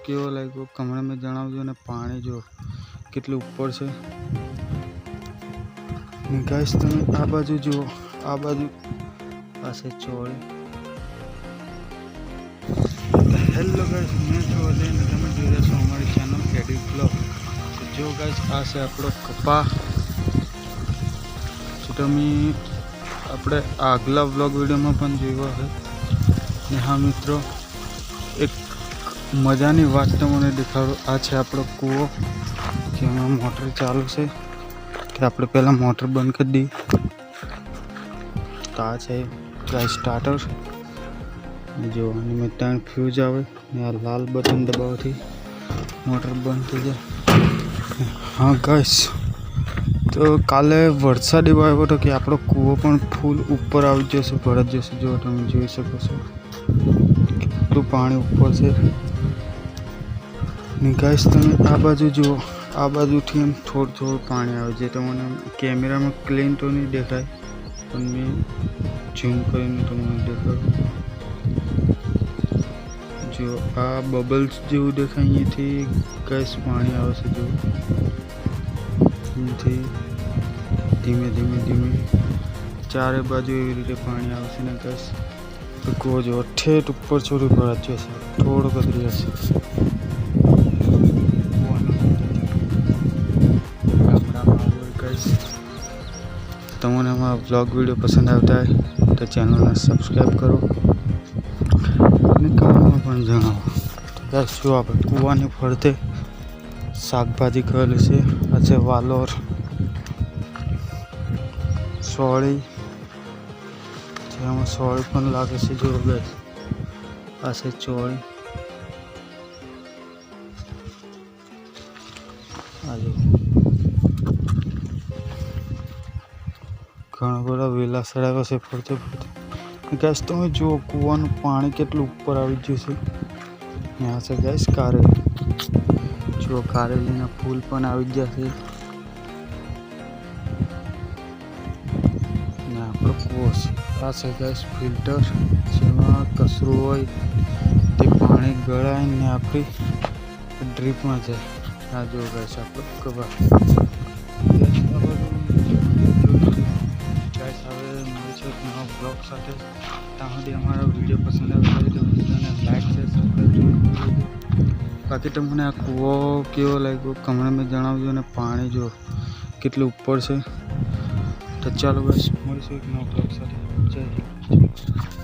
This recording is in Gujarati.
કેવો લાગ્યો કમેન્ટમાં જણાવજો અને પાણી જો કેટલું ઉપર છે ને ગાઈસ તમે આ બાજુ જુઓ, આ બાજુ પાસે ચોળી. હેલો ગાઈસ, મેં છો લઈને તમે જોઈ રહ્યા છો અમારી ચેનલ એડિટ બ્લોગ. જો ગાઈસ આ છે આપણો કપા. જો તમે આપણે આગલા બ્લોગ વિડીયોમાં પણ જોયો હશે. ને હા મિત્રો, એક મજાની વાત તમને દેખાડો. આ છે આપણો કૂવો જેમાં મોટર ચાલુ છે. કે આપણે પહેલાં મોટર બંધ કરી દઈએ. તો આ છે ગાઈસ સ્ટાર્ટર. જો આની મેં 3 ફ્યુઝ આવે ને આ લાલ બટન દબાવવાથી મોટર બંધ થઈ જાય. હા ગાઈસ, તો કાલે વરસાદ એવો આવ્યો હતો કે આપણો કૂવો પણ ફૂલ ઉપર આવી જશે, ભરાઈ જશે. જો તમે જોઈ શકો છો કેટલું પાણી ઉપર છે. ને ગાઈસ તમે આ બાજુ જુઓ, આ બાજુથી એમ થોડું થોડું પાણી આવે છે. તમને કેમેરામાં ક્લીન તો નહીં દેખાય, પણ મેં ઝૂમ કરીને તમને દેખાડું. જો આ બબલ્સ જેવું દેખાય, અહીંયાથી ગાઈસ પાણી આવે છે. જો અહીંયાથી ધીમે ધીમે ધીમે ચારે બાજુ એવી રીતે પાણી આવશે ને ગાઈસ કૂવો જો ઠેઠ ઉપર છોડી ભરાઈ જશે, થોડો કદરી હશે. તમને અમારા બ્લોગ વિડીયો પસંદ આવતા હોય તો ચેનલને સબસ્ક્રાઈબ કરો અને કમેન્ટમાં પણ જણાવો. તો ગાઈસ જો આપણે કૂવાની ફરતે શાકભાજી કરેલી છે. આ છે વાલોર, સોળી, જેમાં સોળી પણ લાગે છે. જો ગાઈસ આ છે ચોળી. આ જો ઘણા બધા વેલા સડાવ્યા છે ફરતે ફરતે. ગાઈસ તમે જુઓ કૂવાનું પાણી કેટલું ઉપર આવી ગયું છે. આ છે ગાઈસ કારેલી. જો કારેલીના ફૂલ પણ આવી ગયા છે. ને આપણો કૂવો છે. આ છે ગાઈસ ફિલ્ટર, જેમાં કચરું હોય તે પાણી ગળાઈને આપણી ડ્રીપમાં જાય. આ જો ગાઈસ આપણો કબા. બ્લોગ સાથે ત્યાં સુધી અમારા વિડીયો પસંદ આવે તો વિડીયોને લાઈક છે, સબસ્ક્રાઈબ કરજો. બાકી તમને આ કૂવો કેવો લાગ્યો કમેન્ટમાં જણાવજો અને પાણી જો કેટલું ઉપર છે. તો ચાલો બસ મળીશું એક નવા બ્લોગ સાથે. જય હિન્દ.